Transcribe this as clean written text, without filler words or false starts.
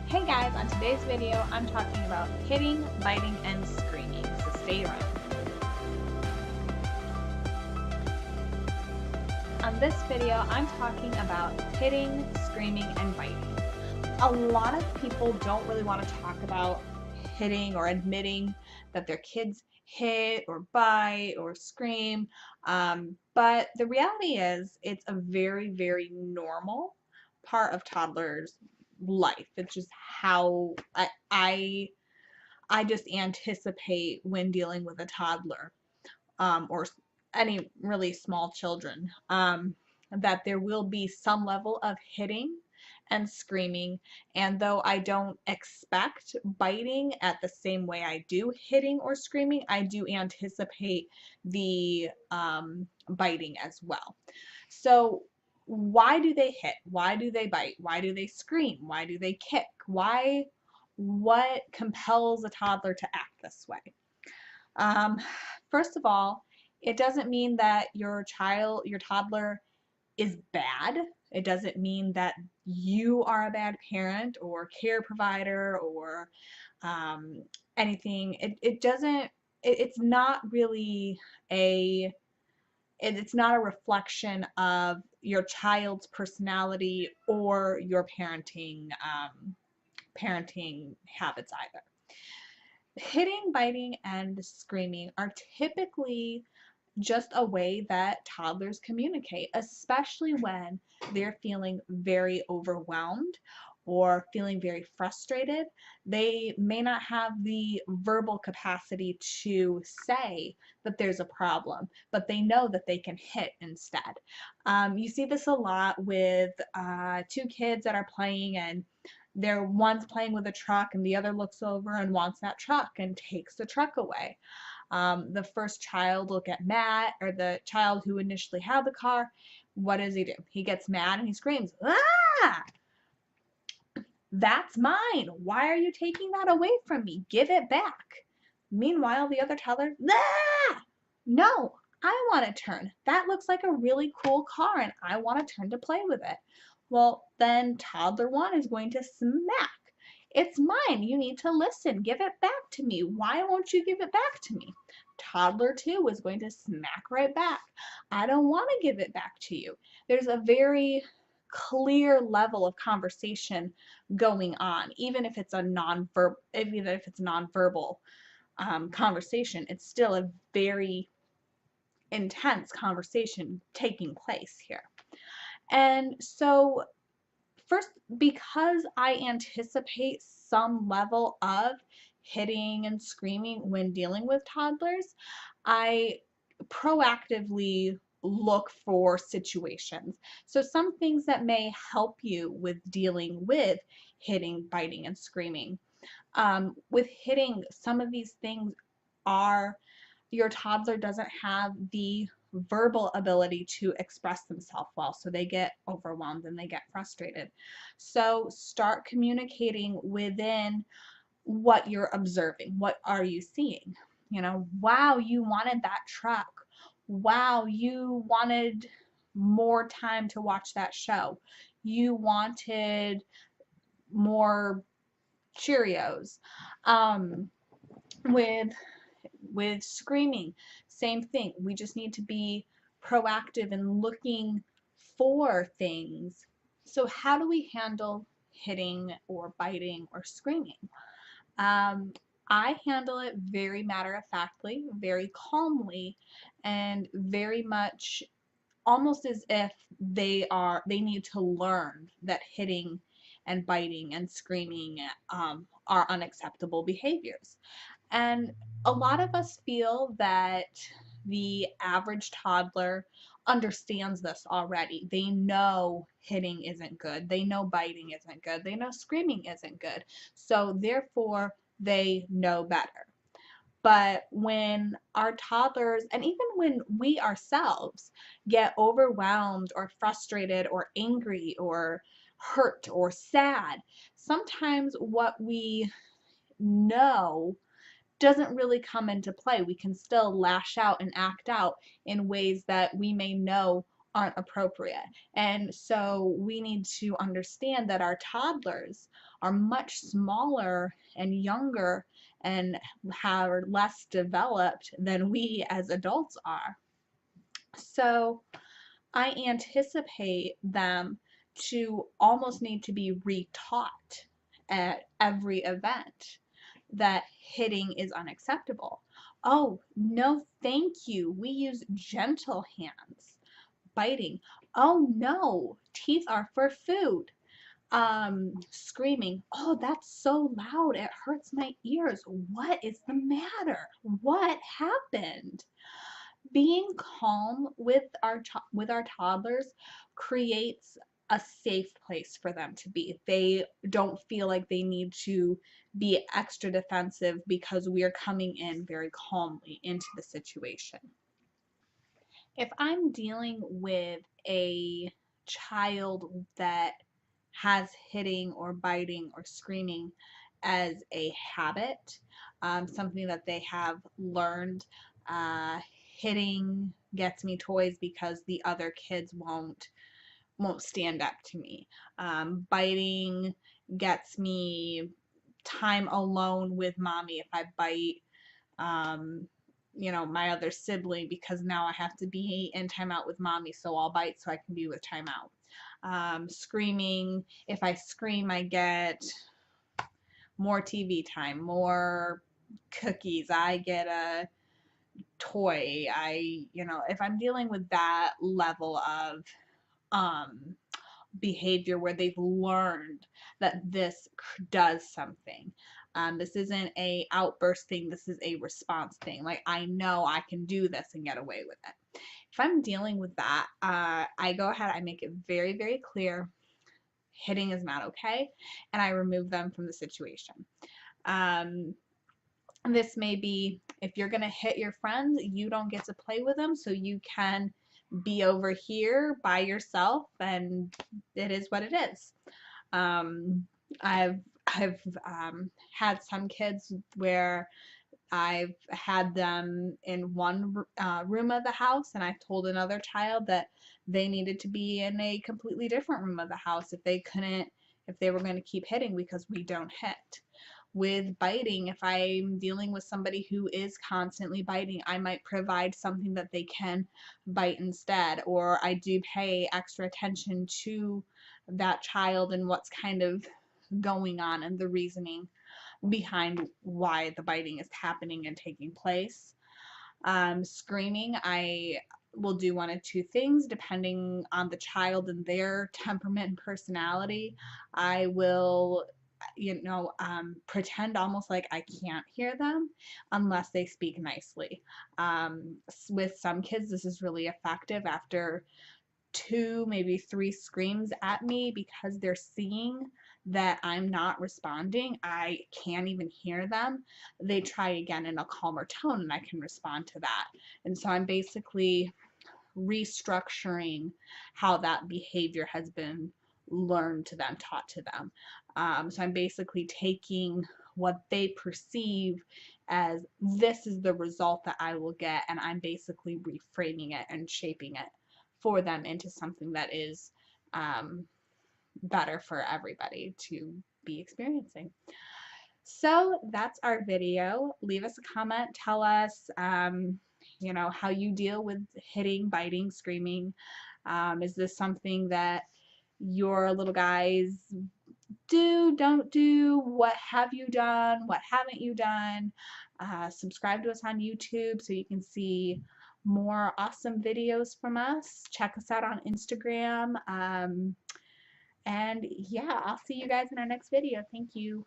Hey guys, on today's video, I'm talking about hitting, biting, and screaming, so stay around. On this video, I'm talking about hitting, screaming, and biting. A lot of people don't really want to talk about hitting or admitting that their kids hit or bite or scream, but the reality is it's a very, very normal part of toddlers' life. It's just how I just anticipate when dealing with a toddler, or any really small children, that there will be some level of hitting and screaming. And though I don't expect biting at the same way I do hitting or screaming, I do anticipate the biting as well. So why do they hit? Why do they bite? Why do they scream? Why do they kick? What compels a toddler to act this way? Um, First of all, it doesn't mean that your toddler is bad. It doesn't mean that you are a bad parent or care provider or um, anything. It doesn't, it's not really it's not a reflection of your child's personality or your parenting habits either. Hitting, biting, and screaming are typically just a way that toddlers communicate, especially when they're feeling very overwhelmed or feeling very frustrated. They may not have the verbal capacity to say that there's a problem, but they know that they can hit instead. You see this a lot with two kids that are playing, and one's playing with a truck and the other looks over and wants that truck and takes the truck away. The first child will get mad, or the child who initially had the car, what does he do? He gets mad and he screams, "Ah! That's mine! Why are you taking that away from me? Give it back!" Meanwhile, the other toddler, "Ah! No, I want to turn. That looks like a really cool car and I want to turn to play with it." Well, then toddler one is going to smack. "It's mine. You need to listen. Give it back to me. Why won't you give it back to me?" Toddler two is going to smack right back. "I don't want to give it back to you." There's a very clear level of conversation going on, even if it's nonverbal conversation. It's still a very intense conversation taking place here. And so first, because I anticipate some level of hitting and screaming when dealing with toddlers, I proactively look for situations. So some things that may help you with dealing with hitting, biting, and screaming. With hitting, some of these things are your toddler doesn't have the verbal ability to express themselves well, so they get overwhelmed and they get frustrated. So start communicating within what you're observing. What are you seeing? Wow, you wanted that truck. Wow, you wanted more time to watch that show. You wanted more Cheerios. Um, with screaming, same thing. We just need to be proactive in looking for things. So how do we handle hitting or biting or screaming? I handle it very matter-of-factly, very calmly, and very much almost as if they need to learn that hitting and biting and screaming are unacceptable behaviors. And a lot of us feel that the average toddler understands this already. They know hitting isn't good. They know biting isn't good. They know screaming isn't good. So therefore, they know better. But when our toddlers, and even when we ourselves get overwhelmed or frustrated or angry or hurt or sad, sometimes what we know doesn't really come into play. We can still lash out and act out in ways that we may know aren't appropriate. And so we need to understand that our toddlers are much smaller and younger and are less developed than we as adults are. So I anticipate them to almost need to be retaught at every event that hitting is unacceptable. Oh, no, thank you. We use gentle hands. Biting. Oh no, teeth are for food. Screaming. Oh, that's so loud. It hurts my ears. What is the matter? What happened? Being calm with our toddlers creates a safe place for them to be. They don't feel like they need to be extra defensive because we are coming in very calmly into the situation. If I'm dealing with a child that has hitting or biting or screaming as a habit, something that they have learned, uh, hitting gets me toys because the other kids won't stand up to me. Biting gets me time alone with mommy if I bite um, my other sibling because now I have to be in timeout with mommy, so I'll bite so I can be with timeout. Screaming, if I scream, I get more TV time, more cookies, I get a toy. If I'm dealing with that level of um, behavior where they've learned that this does something. This isn't a outburst thing. This is a response thing. Like I know I can do this and get away with it. If I'm dealing with that, I go ahead. I make it very, very clear. Hitting is not okay, and I remove them from the situation. Um, this may be if you're gonna hit your friends, you don't get to play with them, so you can be over here by yourself, and it is what it is. Um, I've had some kids where I've had them in one room of the house, and I've told another child that they needed to be in a completely different room of the house if they were going to keep hitting because we don't hit. With biting, if I'm dealing with somebody who is constantly biting, I might provide something that they can bite instead, or I do pay extra attention to that child and what's kind of going on and the reasoning behind why the biting is happening and taking place. Screaming, I will do one of two things depending on the child and their temperament and personality. I will pretend almost like I can't hear them unless they speak nicely. With some kids, this is really effective after two, maybe three screams at me because they're seeing that I'm not responding. I can't even hear them. They try again in a calmer tone and I can respond to that. And so I'm basically restructuring how that behavior has been learned to them, taught to them. So I'm basically taking what they perceive as this is the result that I will get, and I'm basically reframing it and shaping it for them into something that is um, better for everybody to be experiencing. So that's our video. Leave us a comment. Tell us, how you deal with hitting, biting, screaming. Is this something that your little guys do, don't do? What have you done? What haven't you done? Subscribe to us on YouTube so you can see more awesome videos from us. Check us out on Instagram. And yeah, I'll see you guys in our next video. Thank you.